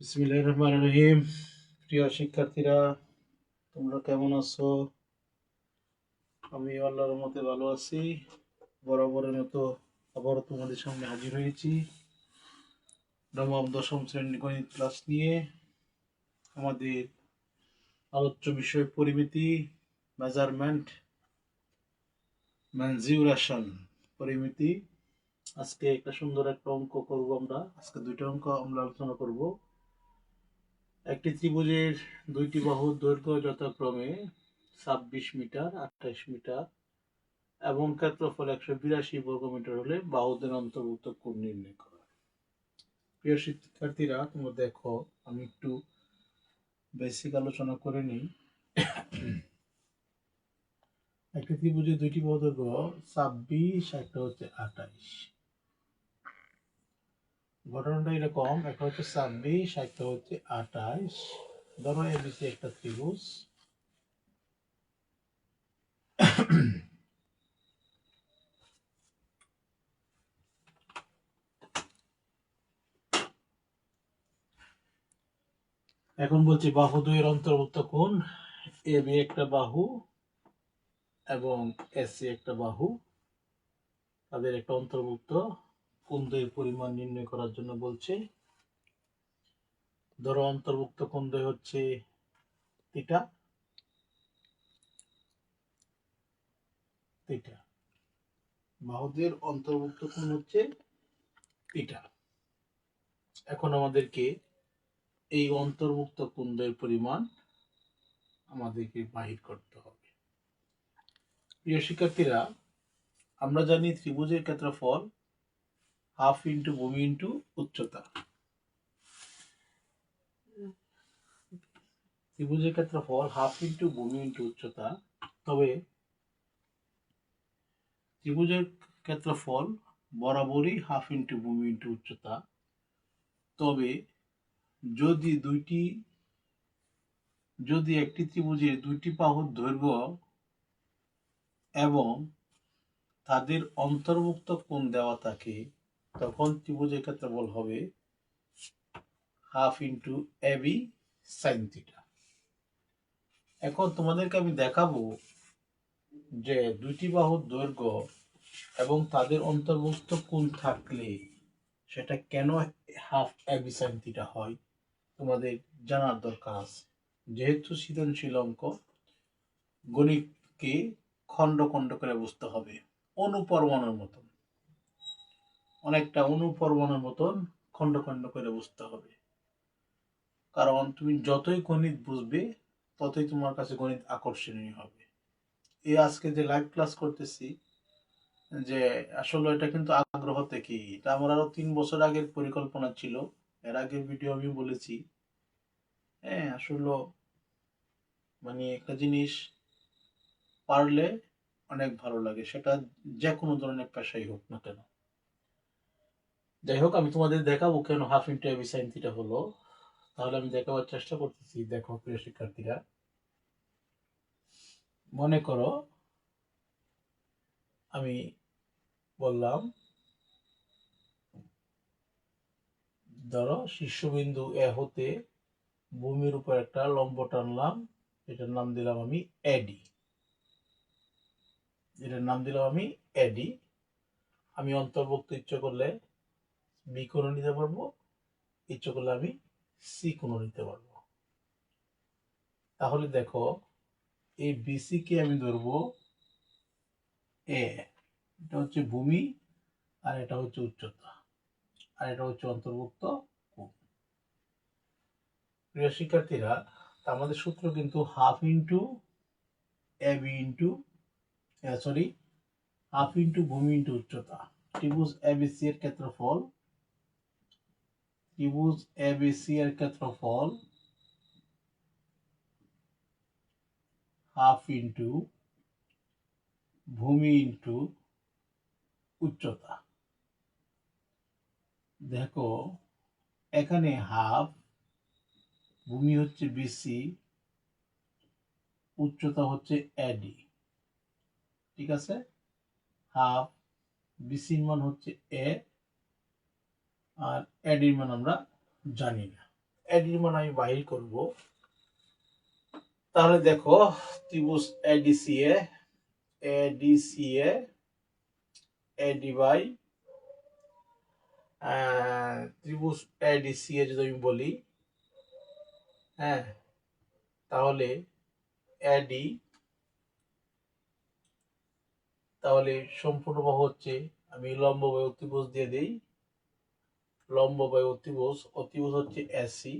বিসমিল্লাহির রহমানির রহিম। প্রিয় শিক্ষার্থীরা, তোমরা কেমন আছো? আমি আল্লাহর রহমতে ভালো আছি। বরাবরের মতো আবারও তোমাদের সামনে হাজির হয়েছি নবম দশম শ্রেণীর গণিত ক্লাস নিয়ে। আমাদের আলোচ্য বিষয় পরিমিতি, মেজারমেন্ট, মেনজিউরেশন, পরিমিতি। আজকে একটা সুন্দর একটা অঙ্ক করব আমরা। আজকে দুইটা অঙ্ক আমরা আলোচনা করব। একটি ত্রিভুজের দুইটি বাহুর দৈর্ঘ্য যথাক্রমে 26 মিটার, 28 মিটার এবং ক্ষেত্রফল 182 বর্গমিটার হলে বাহুদের অন্তর্ভুক্ত কোণ নির্ণয় করা। প্রিয় শিক্ষার্থীরা, তোমরা দেখো, আমি একটু বেসিক আলোচনা করে নিই। একটি ত্রিভুজের দুইটি বাহুর দৈর্ঘ্য 26, একটা হচ্ছে 28। ঘটনাটা এরকম, একটা হচ্ছে 26, একটা হচ্ছে 28। ধরো এবিসি একটা ত্রিভুজ। এখন বলছি বাহু দুইয়ের অন্তর্ভুক্ত কোণ। এবি একটা বাহু এবং এসি একটা বাহু, তাদের একটা অন্তর্ভুক্ত কোণ দ্বয়ের পরিমাণ নির্ণয় করার জন্য বলছে। ধরো অন্তর্ভুক্ত কোণ দ্বয় হচ্ছে থিটা। থিটা বাহুদের অন্তর্ভুক্ত কোণ হচ্ছে থিটা। এখন আমাদেরকে এই অন্তর্ভুক্ত কোণ দ্বয়ের পরিমাণ আমাদেরকে বাহির করতে হবে। প্রিয় শিক্ষার্থীরা, আমরা জানি ত্রিভুজের ক্ষেত্রফল হাফ ইন্টু ভূমি ইন্টু উচ্চতা। ত্রিভুজের ক্ষেত্রফল হাফ ইন্টু ভূমি ইন্টু উচ্চতা। তবে ত্রিভুজের ক্ষেত্রফল বরাবরই হাফ ইন্টু ভূমি ইন্টু উচ্চতা। তবে যদি একটি ত্রিভুজের দুইটি বাহুর দৈর্ঘ্য এবং তাদের অন্তর্ভুক্ত কোণ দেওয়া থাকে, তখন ত্রিভুজের ক্ষেত্রফল হবে half into AB sine theta. এখন তোমাদেরকে আমি দেখাবো যে দুইটি বাহুর দৈর্ঘ্য এবং তাদের অন্তর্ভুক্ত কোণ থাকলে সেটা কেন হাফ এবি সাইন থিটা হয়, তোমাদের জানার দরকার আছে। যেহেতু সৃজনশীল অঙ্ক, গণিতকে খণ্ড খণ্ড করে বুঝতে হবে, অনুপরমাণুর মতন, অনেকটা অনুপরমাণুর মতন খণ্ড খণ্ড করে বুঝতে হবে। কারণ তুমি যতই গণিত বুঝবে ততই তোমার কাছে গণিত আকর্ষণীয় হবে। এই আজকে যে লাইভ ক্লাস করতেছি, যে আসলে এটা কিন্তু আগ্রহ থেকেই। এটা আমার আরো 3 বছর আগের পরিকল্পনা ছিল। এর আগের ভিডিও আমি বলেছি, হ্যাঁ, আসলে মানে একটা জিনিস পারলে অনেক ভালো লাগে, সেটা যে কোনো ধরনের পেশাই হোক না কেন। যাই হোক, আমি তোমাদের দেখাবো কেন half into AB sine theta হলো। তাহলে আমি দেখাবার চেষ্টা করতেছি। দেখো প্রিয় শিক্ষার্থীরা, মনে করো আমি বললাম, ধরো শীর্ষবিন্দু এ হতে ভূমির উপর একটা লম্ব টানলাম, এটার নাম দিলাম আমি এডি। আমি অন্তর্ভুক্ত ইচ্ছে করলে বি কোণও নিতে পারবো, ইচ্ছে করলে আমি সি কোণও নিতে পারবো। তাহলে দেখো, এই বিসি কে আমি ধরবো এ, এটা হচ্ছে ভূমি আর এটা হচ্ছে উচ্চতা আর এটা হচ্ছে অন্তর্ভুক্ত কোণ। প্রিয় শিক্ষার্থীরা, আমাদের সূত্র কিন্তু half into AB into half into ভূমি ইন্টু উচ্চতা। ত্রিভুজ এবিসি এর ক্ষেত্রফল হাফ ইন্টু ভূমি ইন্টু উচ্চতা। দেখো, এখানে হাফ, ভূমি হচ্ছে বিসি, উচ্চতা হচ্ছে এডি। ঠিক আছে, হাফ, বিসির মান হচ্ছে এ আর এডির মান আমরা জানি না। এডির মান আমি বাহির করব, তাহলে দেখো ত্রিভুজ এডিসিএ এডিসিএ এডি বাই ত্রিভুজ এডিসিএ যদি আমি বলি, হ্যাঁ, তাহলে এডি, তাহলে সম্পূর্ণ বাহু হচ্ছে, আমি লম্ব বাই অতিভুজ দিয়ে দিই, লম্ব বাই অতিভুজ, অতিভুজ হচ্ছে এসি।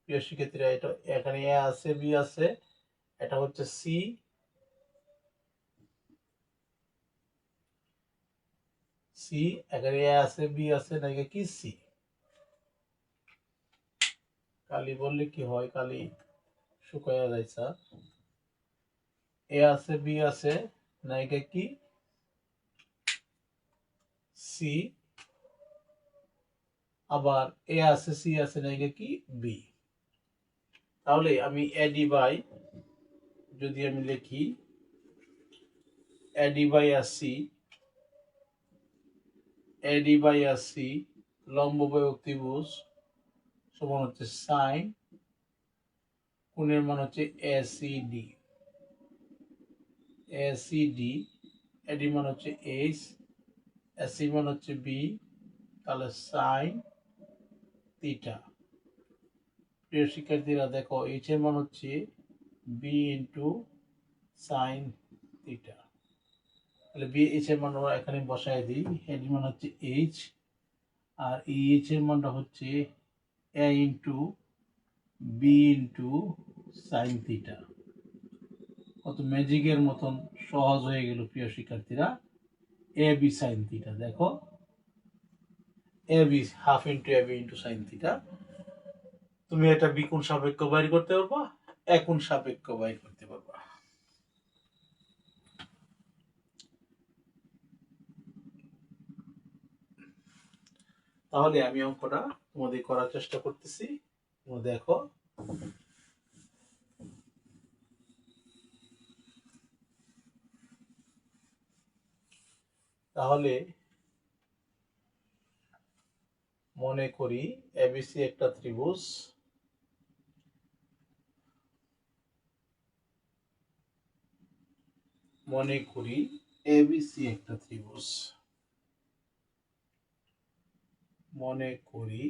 প্রিয় শিক্ষার্থীরা, এটা এখানে এ আছে, বি আছে, এটা হচ্ছে সি, সি, এখানে এ আছে, বি আছে, নাকি কি সি। কালি বললে কি হয়, কালি শুকায়া যায় স্যার। এ আছে, বি আছে, নায়িকা কি সি, আবার এ আছে, সি আছে, নায়িকা কি বি। তাহলে আমি এডি বাই, যদি আমি লিখি এডি বাই আসি, এডি বাই আসি লম্ব বাই অতিভুজ সমান হচ্ছে সাইন, কোণের মান হচ্ছে এসিডি, এসিডি, এডি মান হচ্ছে এইচ, এসি মান হচ্ছে বি, তাহলে সাইন থিটা। প্রিয় শিক্ষার্থীরা দেখো, এইচ এর মান হচ্ছে বি ইন্টু সাইন থিটা, তাহলে বি এইচ এর মান আমরা এখানে বসায় দিই, এডি মান হচ্ছে এইচ, আর এইচ এর মানটা হচ্ছে A into B into sine theta. কত ম্যাজিকের মতন সহজ হয়ে গেল প্রিয় শিক্ষার্থীরা। এ বি সাইন থিটা, দেখো A B half into A B into sine theta. তুমি এটা বি কোণ সাপেক্ষ বাইর করতে পারবা, এ কোণ সাপেক্ষ বাইর করতে পারবা। তাহলে আমি অঙ্কটা তোমাদের করার চেষ্টা করতেছি, তোমরা দেখো। তাহলে মনে করি এবিসি একটা ত্রিভুজ, মনে করি এবিসি একটা ত্রিভুজ, মনে করি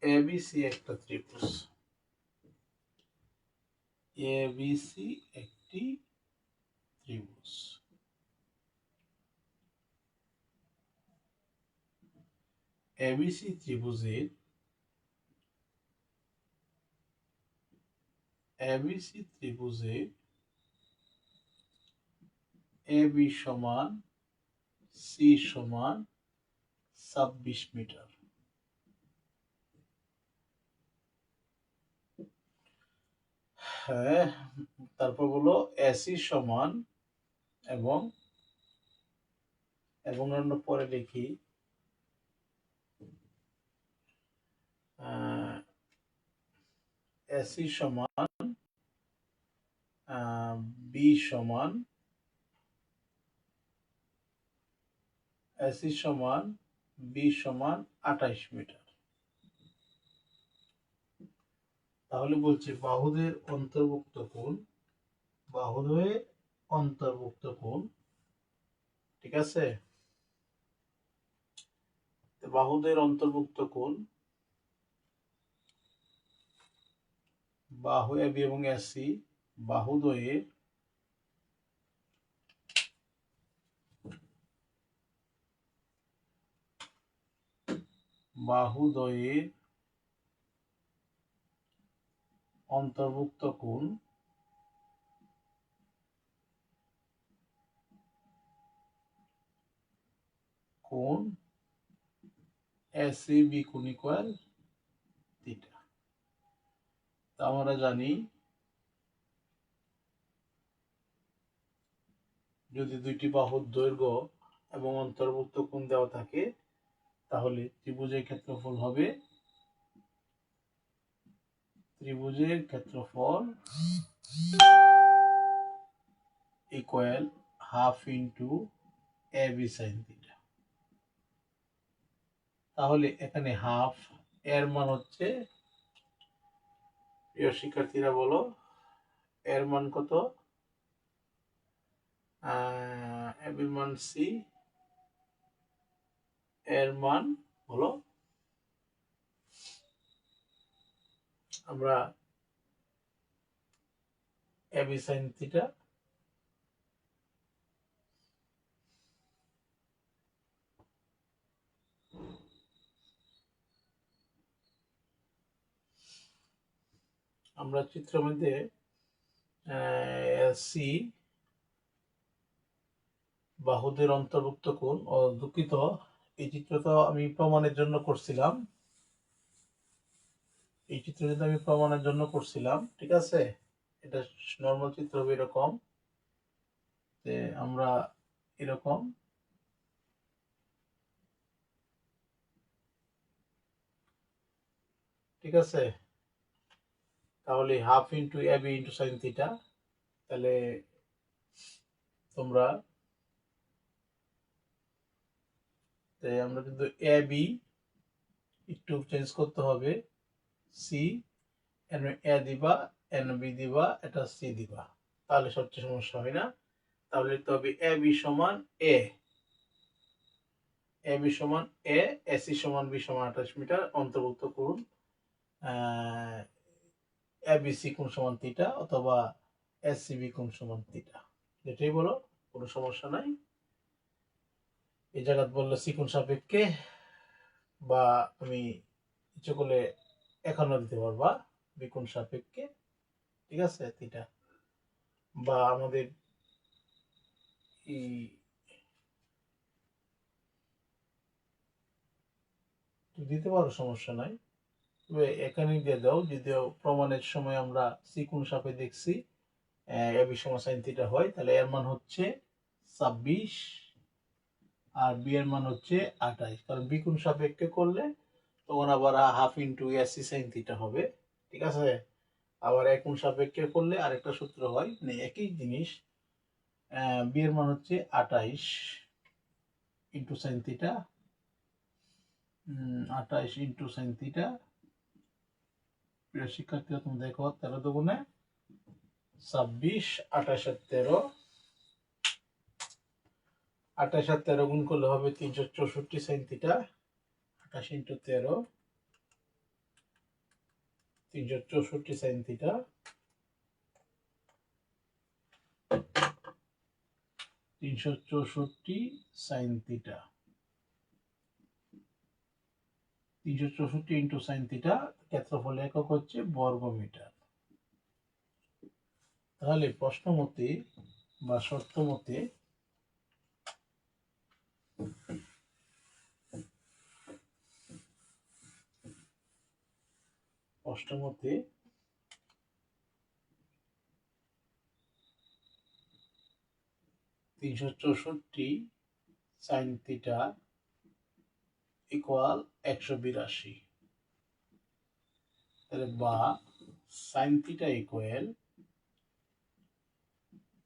এবিসি একটা ত্রিভুজ, এবিসি একটি ত্রিভুজ। এবিসি ত্রিভুজের এবিসি ত্রিভুজের এবি সমান সি সমান 26 মিটার। হ্যাঁ, তারপর বলো এসি সমান, এবং আমরা পরে লিখি এসি সমান বি সমান, এসি সমান বি সমান 28 মিটার। তাহলে বলছে বাহুদের অন্তর্ভুক্ত কোণ, বাহুদের অন্তর্ভুক্ত কোণ, ঠিক আছে, বাহুদের অন্তর্ভুক্ত কোণ, বাহু এবি এবং এসি বাহুদ্বয়ের বাহুদ্বয়ের অন্তর্ভুক্ত কোণ কোণ এসিবি কোণ ইকুয়াল থিটা। তা আমরা জানি যদি দুইটি বাহুর দৈর্ঘ্য এবং অন্তর্ভুক্ত কোণ দেওয়া থাকে, তাহলে ত্রিভুজের ক্ষেত্রফল হবে, ত্রিভুজের ক্ষেত্রফল equal half into A B sign theta. তাহলে এখানে হাফ এর মান হচ্ছে, প্রিয় শিক্ষার্থীরা বলো, এর মান কত? এর মান সি, এর মান হলো, আমরা এবি সাইন থিটা আমরা চিত্র মধ্যে সি বাহুদের অন্তর্ভুক্ত কোণ, ও দুঃখিত, এই চিত্রটা আমি প্রমাণের জন্য করছিলাম, এই চিত্র কিন্তু আমি প্রমাণের জন্য করছিলাম, ঠিক আছে? এটা নর্মাল চিত্র হবে এরকম, যে আমরা এরকম ঠিক আছে, তাহলে half into AB into sine theta, তাহলে তোমরা, আমরা কিন্তু এবি একটু চেঞ্জ করতে হবে, সি এন এ দিবা, এন বি দিবা, এটা সি দিবা, তাহলে সবচেয়ে সমস্যা হয় না। তাহলে লিখতে হবে এ বি সমান এ, এ বি সমান এ, এসি সমান বি সমান 28 মিটার, অন্তর্ভুক্ত করুন এ বি সি কোণ সমান থিটা, অথবা এস সি বি কোণ সমান থিটা, এটাই বলো, কোনো সমস্যা নাই। এই জায়গা বললে সি কোণ সাপেক্ষে, বা তুমি ইচ্ছে করলে এখানেও দিতে পারবা বি কোণ সাপেক্ষে, ঠিক আছে, থিটা, বা আমাদের দিতে পারো, সমস্যা নাই, তবে এখানেই দিয়ে দাও, যদিও প্রমাণের সময় আমরা সি কোণ সাপে দেখছি এবি সমান সাইন থিটা হয়, তাহলে এর মান হচ্ছে 26 আর বি এর মান হচ্ছে 28, কারণ বি কোণ সাপেক্ষে করলে তখন আবার half into AC sine theta হবে, ঠিক আছে? আবার এক কোণ সাপেক্ষে করলে আরেকটা সূত্র হয়, মানে একই জিনিস, বি এর মান হচ্ছে 28 into sine theta, 28 into sine theta, প্রিয় শিক্ষার্থীরা তুমি দেখো, 13 দুগুণে 26, 28 আর 13, 28 আর 13 গুণ করলে হবে 364 sine theta, 28 into 13, 364 sine theta, 364 sine theta, 364 into sine theta, ক্ষেত্রফল একক হচ্ছে বর্গ মিটার। তাহলে প্রশ্ন মতে বা শর্ত মতে প্রশ্ন মতে 364 সাইন থিটা ইকুয়াল 182, তাহলে বা sine theta equal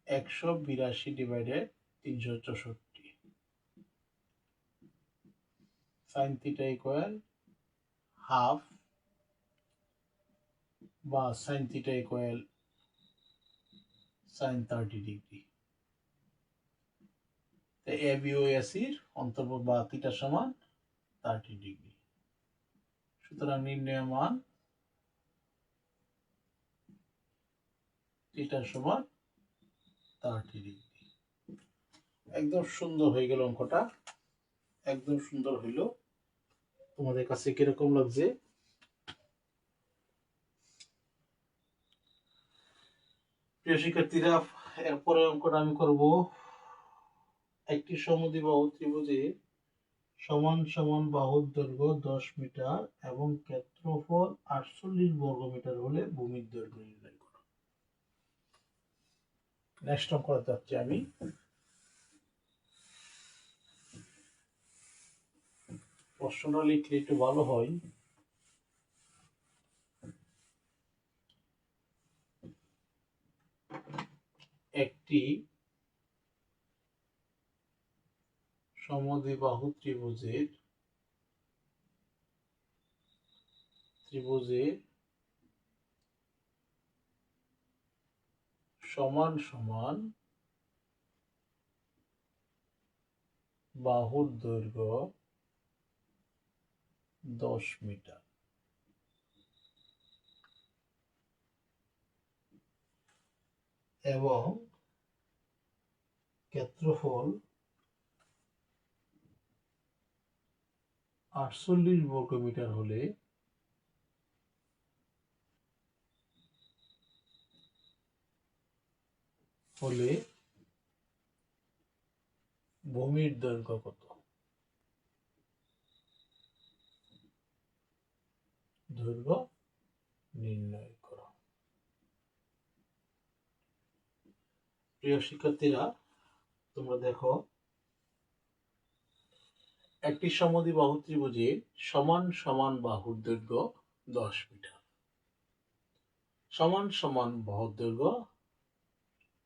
182 divided 364, sine theta equal half, বা sine theta equal sine 30 degree, A B ও এসির অন্তর্ভুক্ত বা থিটা সমান 30 ডিগ্রি। সুতরাং নির্ণয় মান থিটা সমান 30 ডিগ্রি। একদম সুন্দর হয়ে গেল অঙ্কটা, একদম সুন্দর হইল। তোমাদের কাছে কিরকম লাগছে? প্রিয় শিক্ষার্থীরা, এরপরে অঙ্কটা আমি করব, একটি সমদ্বিবাহু ত্রিভুজে সমান সমান বাহুর দৈর্ঘ্য 10 মিটার এবং ক্ষেত্রফল 48 বর্গ মিটার হলে ভূমির দৈর্ঘ্য নির্ণয় করো। নেক্সট অঙ্ক যাচ্ছি আমি। প্রশ্নটা লিখলে একটু ভালো হয়। একটি সমদ্বিবাহু ত্রিভুজের ত্রিভুজে সমান সমান বাহুর দৈর্ঘ্য 10 মিটার এবং ক্ষেত্রফল 48 বর্গমিটার হলে ভূমির দৈর্ঘ্য কত? দৈর্ঘ্য নির্ণয় করো। প্রিয় শিক্ষার্থীরা, তোমরা দেখো, একটি সমদ্বিবাহু ত্রিভুজে সমান সমান বাহুর দৈর্ঘ্য 10 মিটার। সমান সমান বাহুর দৈর্ঘ্য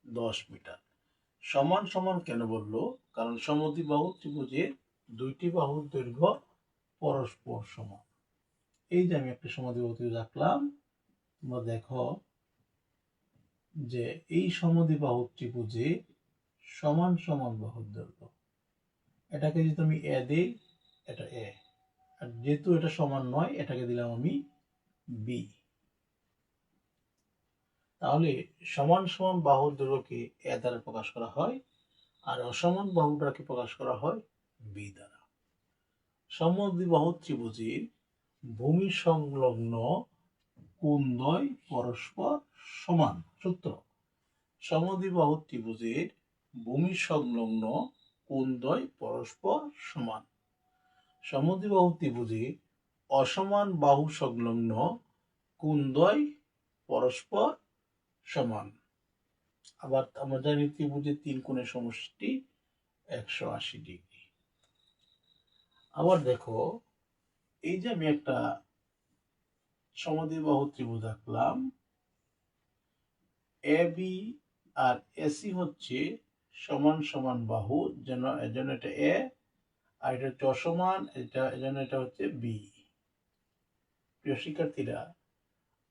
10 মিটার। সমান সমান কেন বললো? কারণ সমদ্বিবাহু ত্রিভুজে দুইটি বাহুর দৈর্ঘ্য পরস্পর সমান। এই যে আমি একটা সমদ্বিবাহু ত্রিভুজ আঁকলাম, তোমরা দেখো যে এই সমদ্বিবাহু ত্রিভুজে সমান সমান বাহুর দৈর্ঘ্য। এটাকে যদি আমি এ দিই, এটা এ, আর যেহেতু এটা সমান নয়, এটাকে দিলাম আমি বি। তাহলে সমান সমান বাহুর দৈর্ঘ্যকে এ দ্বারা প্রকাশ করা হয়, আর অসমান বাহুটাকে প্রকাশ করা হয় বি দ্বারা। সমদ্বিবাহু ত্রিভুজের ভূমি সংলগ্ন কোণদ্বয় পরস্পর সমান। সূত্র: সমদ্বিবাহু ত্রিভুজের ভূমি সংলগ্ন কোণদ্বয় পরস্পর সমান। সমদ্বিবাহু ত্রিভুজের অসমান বাহু সংলগ্ন কোণদ্বয় পরস্পর সমান। আবার আমরা জানি ত্রিভুজের 3 কোণের সমষ্টি 180 ডিগ্রি। আবার দেখো, এই যে আমি একটা সমদ্বিবাহু ত্রিভুজ আঁকলাম, এ বি আর এসি হচ্ছে সমান সমান বাহু, এজন্য এটা এ, আর এটা হচ্ছে অসমান, এজন্য এটা হচ্ছে বি। প্রিয় শিক্ষার্থীরা,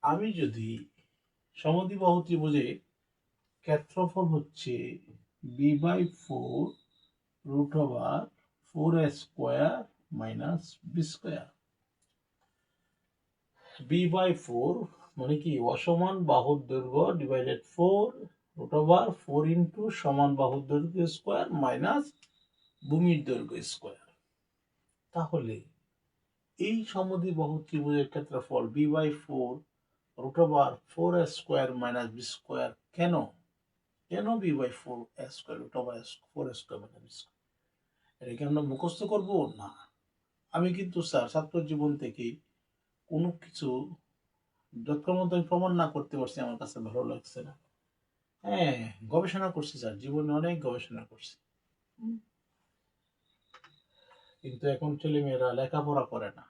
আমি যদি সমদ্বিবাহু ত্রিভুজের ক্ষেত্রফল হচ্ছে b/4 √4a² - b²। b/4 মানে কি? অসমান বাহুর দৈর্ঘ্য ডিভাইডেড 4 √4 ইন্টু সমান বাহুর দৈর্ঘ্য স্কোয়ার মাইনাস ভূমির দৈর্ঘ্য স্কোয়ার। তাহলে এই সমদ্বিবাহু ত্রিভুজের ক্ষেত্রফল b/4 √4a² - b²। কেন b/4 a² √4a² - b²? এটা কি আমরা মুখস্থ করবো? না। আমি কিন্তু ছাত্র জীবন থেকেই কোনো কিছু যতক্ষণ আমি প্রমাণ না করতে পারছি, আমার কাছে ভালো লাগছে না। হ্যাঁ, গবেষণা করছি স্যার, জীবনে অনেক গবেষণা করছি, কিন্তু এখন ছেলেমেয়েরা লেখাপড়া করে না।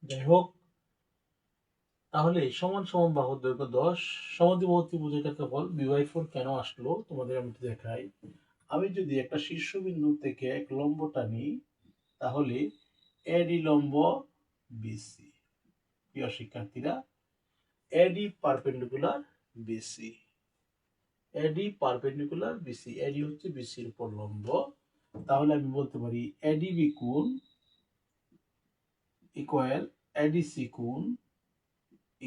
যাই হোক, তাহলে সমান সমান বাহুর দৈর্ঘ্য 10, সমদ্বিবাহু ত্রিভুজের ক্ষেত্রফল b/4 কেন আসলো তোমাদের আমি দেখাই। আমি যদি একটা শীর্ষবিন্দু থেকে এক লম্ব টানি, তাহলে এডি লম্ব বিসি। প্রিয় শিক্ষার্থীরা, এডি পারপেন্ডিকুলার বিসি, এডি পারপেন্ডিকুলার বিসি, এডি হচ্ছে বিসির উপর লম্ব। তাহলে আমি বলতে পারি এডিবি কোণ ইকুয়াল এডিসি কোণ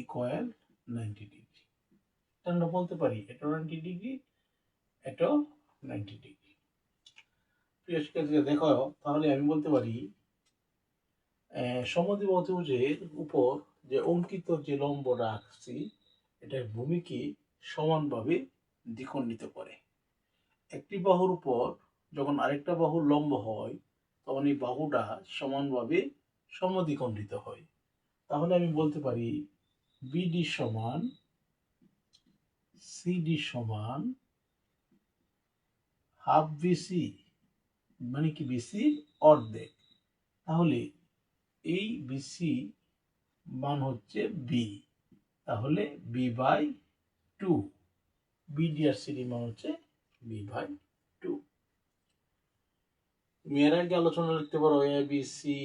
ইকুয়াল 90 ডিগ্রি। আমরা বলতে পারি এটা 90 ডিগ্রি, এটা 90 ডিগ্রি। প্রিয় শিক্ষার্থীরা দেখো, তাহলে আমি বলতে পারি সমদ্বিবাহু ত্রিভুজের উপর যে অঙ্কিত যে লম্বটা আঁকছি, এটা ভূমিকে সমানভাবে দ্বিখণ্ডিত করে। একটি বাহুর উপর যখন আরেকটা বাহুর লম্ব হয়, তখন এই বাহুটা সমানভাবে সমদ্বিখণ্ডিত হয়। তাহলে আমি বলতে পারি বিডি সমান সিডি সমান হাফ বিসি, মানে কি বিসি অর্ধেক। তাহলে এই বিসি মান হচ্ছে বি, তাহলে b/2, বিডি আর সিডি মান হচ্ছে b/2। তুমি এর আগে আলোচনা লিখতে পারো এ বি সি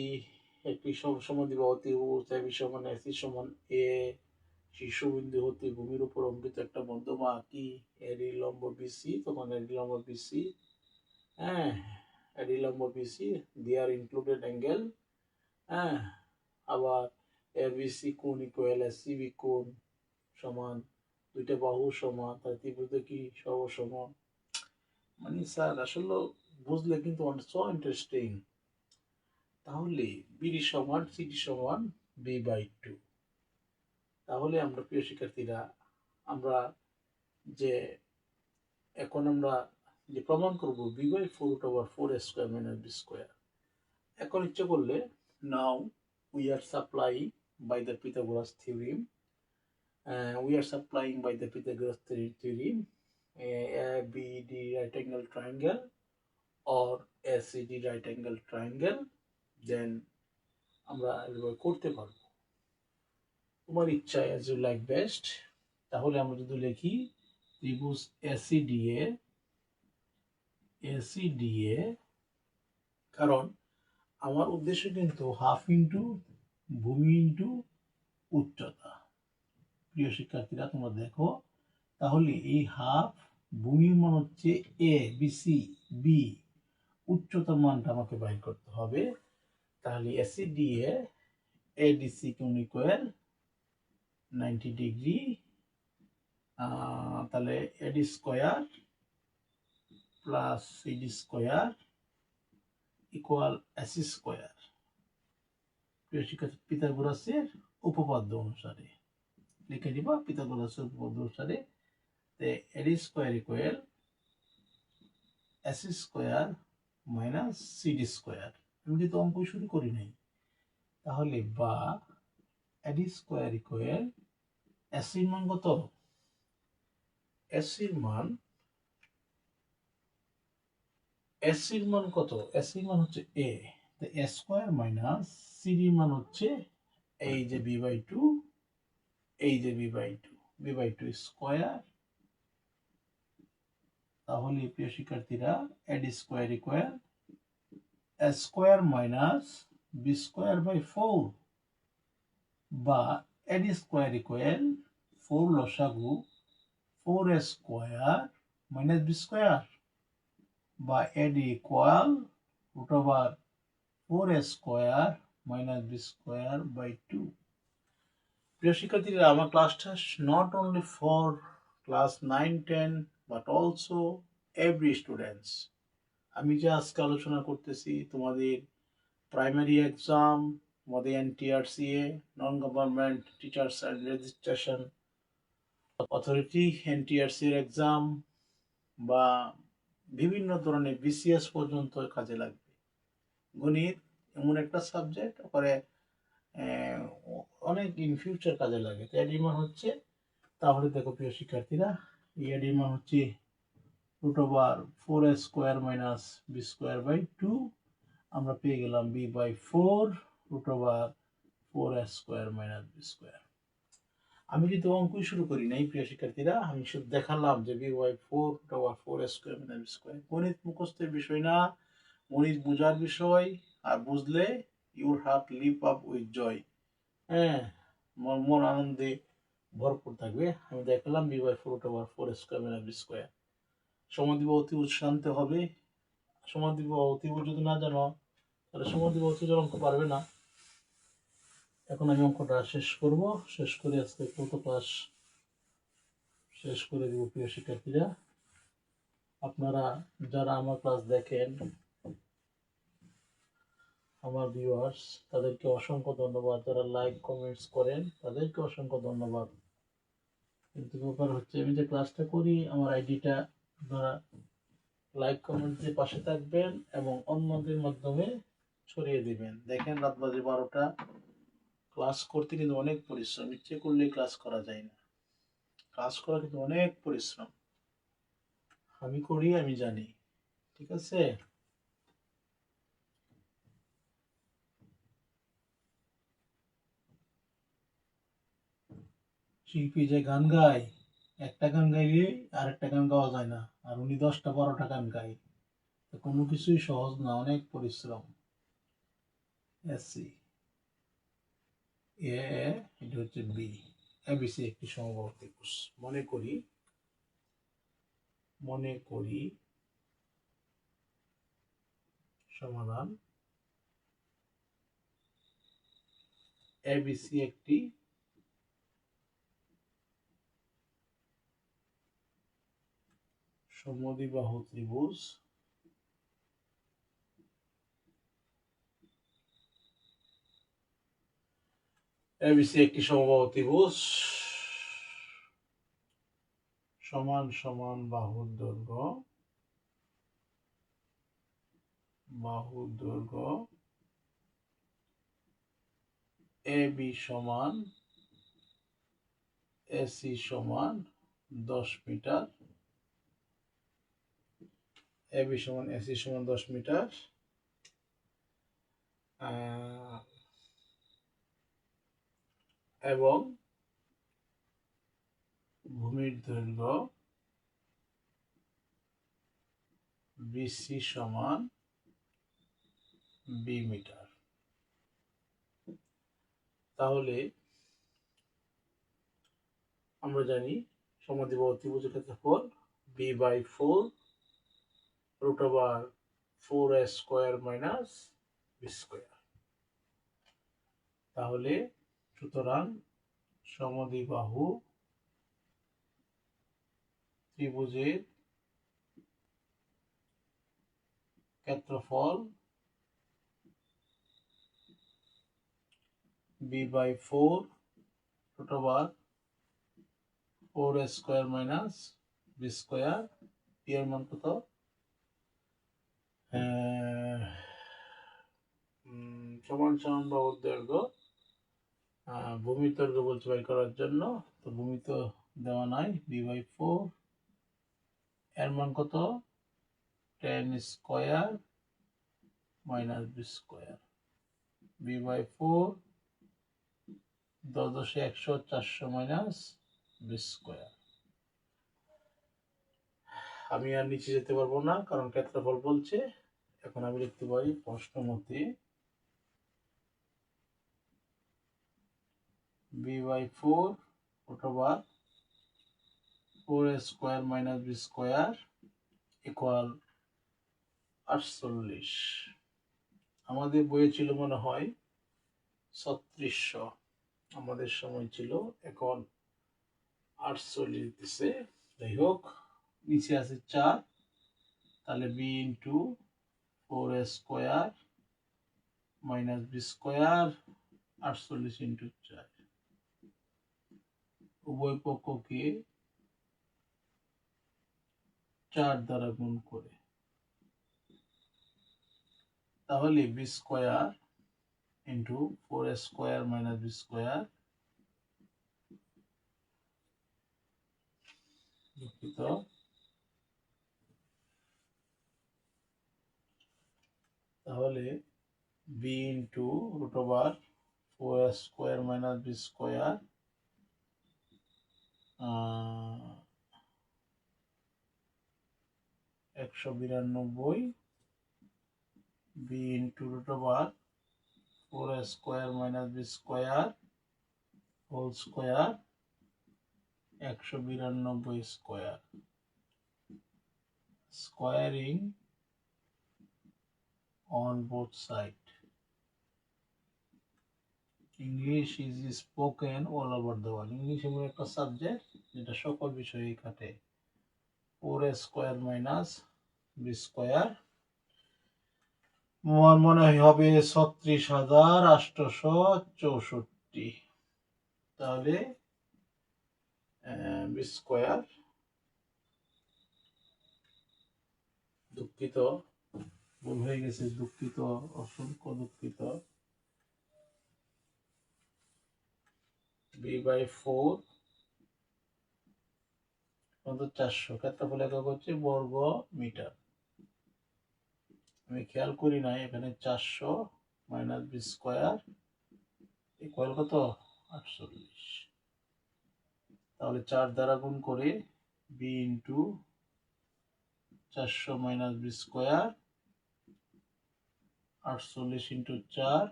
একটি সমদ্বিবাহু ত্রিভুজ এবি সমান এসি সমান এ, শীর্ষবিন্দু হতে ভূমির উপর অঙ্কিত একটা মধ্যমা আঁকি, এডি লম্ব বিসি, তখন এডি লম্ব বিসি, হ্যাঁ এডি লম্ব বিসি দেয়ার ইনক্লুডেড অ্যাঙ্গেল, হ্যাঁ আবার এবিসি কোণ ইকুয়াল এসিবি কোণ সমান, দুইটা বাহু সমান, তার ত্রিভুজ কি সমান। মানে স্যার আসলে বুঝলে কিন্তু সো ইন্টারেস্টিং। তাহলে বিডি সমান সিডি সমান b/2। তাহলে আমরা প্রিয় শিক্ষার্থীরা আমরা যে এখন আমরা যে প্রমাণ করব b/4/4 এখন ইচ্ছে করলে now we are supplying by the Pythagoras theorem, ABD right angle triangle or ACD right angle triangle, then আমরা এভাবে করতে পারবো, তোমার ইচ্ছা as you like best। তাহলে আমরা যদি লিখি ত্রিভুজ ACDA, কারণ আমার উদ্দেশ্য কিন্তু হাফ ইন্টু ভূমি ইন্টু উচ্চতা। প্রিয় শিক্ষার্থীরা তোমরা দেখো, তাহলে এই হাফ ভূমির মান হচ্ছে এ বিসি বি, উচ্চতার মানটা আমাকে বাইর করতে হবে। তাহলে ACDA ADC কোণ ইকুয়াল 90 ডিগ্রি, তাহলে AD square plus CD square equal AC square. প্রিয় শিক্ষার্থী পিথাগোরাসের উপপাদ্য অনুসারে লিখে দিবা, পিথাগোরাসের উপপাদ্য অনুসারে AD square equal AC square minus CD square. আমি কিন্তু অঙ্ক শুরু করি নাই। তাহলে বা AD স্কয়ার ইকুয়াল AC এর মান কত? AC এর মান কত? AC এর মান হচ্ছে a, তো a স্কয়ার মাইনাস CD এর মান হচ্ছে এই যে b/2, এই যে b/2 স্কয়ার। তাহলে প্রিয় শিক্ষার্থীরা AD square equal a square minus b square by 4, বা AD স্কয়ার ইকুয়াল 4 লসাগু 4a square minus b square, বা AD equal √4a square minus b square by 2। প্রিয় শিক্ষার্থীরা, আমার ক্লাসটা not only for class 9-10 but also every students. আমি যে আজকে আলোচনা করতেছি তোমাদের প্রাইমারি এক্সাম, তোমাদের NTRCA non government teachers and registration authority NTRCA এর এক্সাম, বা বিভিন্ন ধরনের BCS পর্যন্ত কাজে লাগবে। গণিত এমন একটা সাবজেক্ট করে অনেক ইন ফিউচার কাজে লাগে। তো এর মান হচ্ছে, তাহলে দেখো প্রিয় শিক্ষার্থীরা, এর মান হচ্ছে √4a square minus b square by 2, আমরা পেয়ে গেলাম b/4 √4a square minus b square. আমি কিন্তু অঙ্কই শুরু করি নাই প্রিয় শিক্ষার্থীরা, আমি শুধু দেখালাম যে b/4 √4a square minus b square. গণিত মুখস্থের বিষয় না, গণিত বোঝার বিষয়, আর বুঝলে your heart leap up with joy, হ্যাঁ মন আনন্দে ভরপুর থাকবে। আমি দেখালাম b/4 √4a square minus b square. সমদ্বিবাহু ত্রিভুজ জানতে হবে। সমদ্বিবাহু ত্রিভুজ যদি না জানো তাহলে সমদ্বিবাহু ত্রিভুজ অঙ্ক পারবে না। এখন আমি অঙ্কটা শেষ করব, শেষ করে আজকে কত ক্লাস শেষ করে দিব। প্রিয় শিক্ষার্থীরা, আপনারা যারা আমার ক্লাস দেখেন, আমার ভিউয়ার্স, তাদেরকে অসংখ্য ধন্যবাদ। যারা লাইক কমেন্টস করেন তাদেরকে অসংখ্য ধন্যবাদ। কিন্তু ব্যাপার হচ্ছে, আমি যে ক্লাসটা করি আমার আইডিটা আপনারা লাইক কমেন্ট দিয়ে পাশে থাকবেন এবং অন্যদের মাধ্যমে ছড়িয়ে দিবেন। দেখেন রাত বাজে 12টা, ক্লাস করতে কিন্তু অনেক পরিশ্রম, ইচ্ছে করলে ক্লাস করা যায় না। ক্লাস করা কিন্তু অনেক পরিশ্রম, আমি করি, আমি জানি, ঠিক আছে। শিল্পী যে গান গায়, একটা গান গাইলে আর একটা গান গাওয়া যায় না, আর উনি 10টা-12টা গান গায়। কোনো কিছুই সহজ না, অনেক পরিশ্রম। এসি এ এটা হচ্ছে বি। এবিসি একটি সমবাহু ত্রিভুজ। মনে করি সমাধান এবিসি একটি সমদ্বিবাহু ত্রিভুজ এবিসি একটি সমবাহু ত্রিভুজ সমান সমান বাহুর দৈর্ঘ্য এবি সমান এসি সমান 10 মিটার। এবি সমান এসি সমান 10 মিটার। এবং ভূমির দৈর্ঘ্য বিসি সমান বি মিটার। তাহলে আমরা জানি সমদ্বিবাহু ত্রিভুজের ক্ষেত্রফল b/4 √4a square minus B square. তাহলে সুতরাং সমদ্বিবাহু ত্রিভুজের ক্ষেত্রফল b/4 √4a square minus B square. এর মান কত? সমান সমান বাহুর দৈর্ঘ্য, ভূমির দৈর্ঘ্য বলছে বাই করার জন্য, তো ভূমি তো দেওয়া নাই। b/4 এর মান কত? 10 square minus B square. b/4 10 100 400 minus B square. আমি আর নিচে যেতে পারবো না কারণ ক্ষেত্রফল বলছে। এখন আমি লিখতে পারি প্রশ্ন মতে b/4 √4a square minus B square equal 48। আমাদের বইয়ে ছিল মনে হয় 3600, আমাদের সময় ছিল, এখন 48 দিতেছে। যাই হোক, নিচে আছে 4, তাহলে b/4a square minus B square 48 × 4। উভয় পক্ষকে 4 দ্বারা গুণ করে, তাহলে B square into 4a square minus B square দুঃখিত, তাহলে B into √4a square minus B square 192 B into √4a square minus B square whole square 192 square. Squaring on both sides. English is spoken all over the world. English এমন একটা subject যেটা সকল বিষয়েই কাটে। 4a square minus B square মনে হবে 36,864। তাহলে B square, দুঃখিত ভুল হয়ে গেছে, দুঃখিত, অসংখ্য দুঃখিত। b/4 400, ক্ষেত্রফল একক হচ্ছে বর্গ মিটার। আমি খেয়াল করি নাই এখানে 400 মাইনাস বি স্কয়ার ইকুয়াল কত? 48। তাহলে 4 দ্বারা গুণ করে B into 400 minus B square 48 × 4,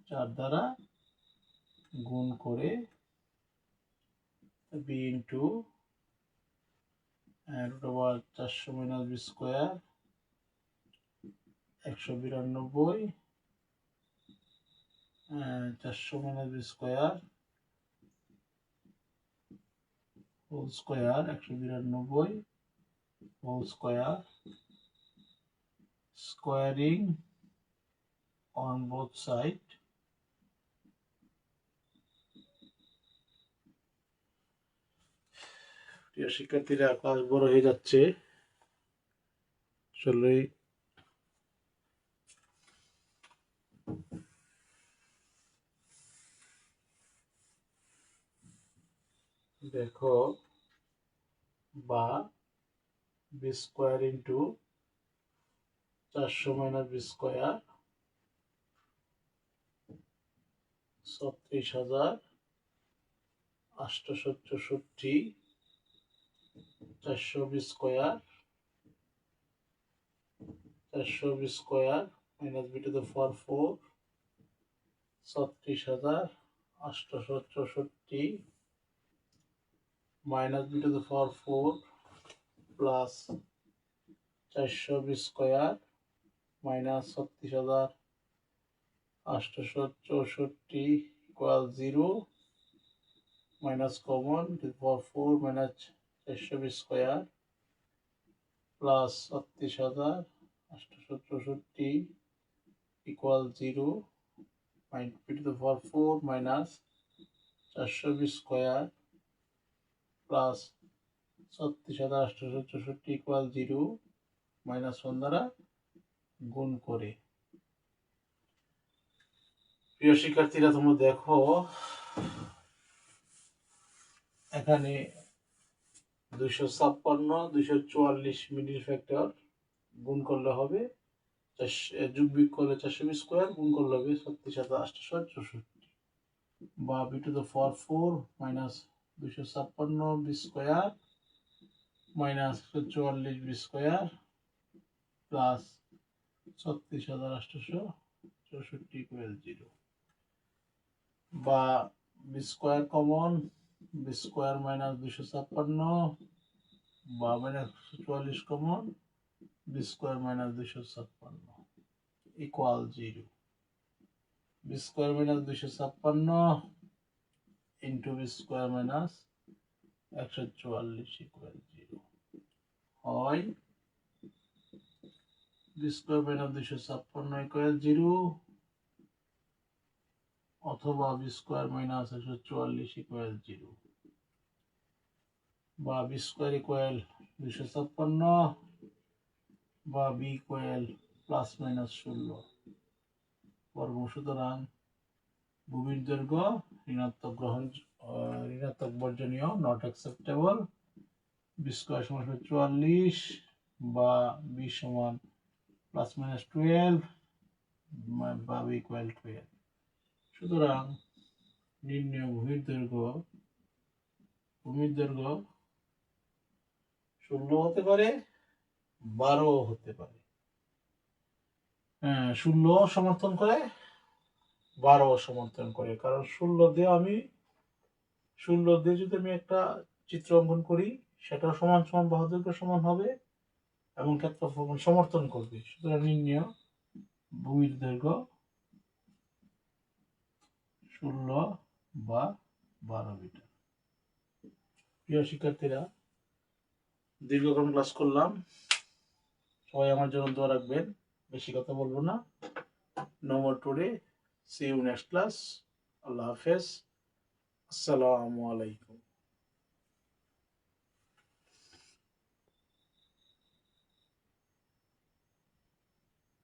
4 দ্বারা গুণ করে B into root over 400 minus B square 192 400 minus B square whole square 192 whole square squaring on both side প্রিয় শিক্ষার্থীরা ক্লাস বড় হয়ে যাচ্ছে চলই দেখো বা B square into 400 minus B square 36,864 400 B square 400 B square minus B to the power 4 36,864 minus B to the power 4 plus 400 B square minus 36,864 equal 0 minus common to the power 4 minus 400 B square plus 36,864 equal 0 minus B to the power 4 minus 400 B square plus 36,864 equal 0 minus 1 দ্বারা গুণ করে প্রিয় শিক্ষার্থীরা তোমরা দেখো এখানে 256 244 middle factor গুণ করলে হবে যোগ বিয়োগ করলে 400 স্কোয়ার গুণ করলে হবে 36,864 বা B to the power 4 minus 256 B square minus 144 B square plus 36,864 equal 0 বা B square common B square minus 256 বা minus 144 common B square minus 256 equal 0 B square minus 256 into B square minus 144 equal 0 হয় B square minus 256 equal 0 অথবা B square minus 144 equal 0 বা B square equal 256 বা B equal plus minus 16 বর্গ সুতরাং ভূমির দৈর্ঘ্য ঋণাত্মক বর্জনীয় নট অ্যাকসেপ্টেবল বি স্কোয়ার সমান 44 বা বি সমান প্লাস মাইনাস 12 বা বি ইকুয়াল 12 সুতরাং নির্ণয় ভূমির দৈর্ঘ্য 16 হতে পারে 12 হতে পারে 16 সমর্থন করে 12 সমর্থন করে কারণ 16 দিয়ে যদি আমি একটা চিত্র অঙ্কন করি সেটা সমান সমান বাহু দৈর্ঘ্য সমান হবে এবং ক্ষেত্রফল সমর্থন করবে সুতরাং নির্ণয় ভূমির দৈর্ঘ্য 16 বা 12 মিটার প্রিয় শিক্ষার্থীরা দীর্ঘক্ষণ ক্লাস করলাম সবাই আমার জন্য দোয়া রাখবেন বেশি কথা বলবো না no more today see you next class আল্লাহ হাফেজ আসসালামু আলাইকুম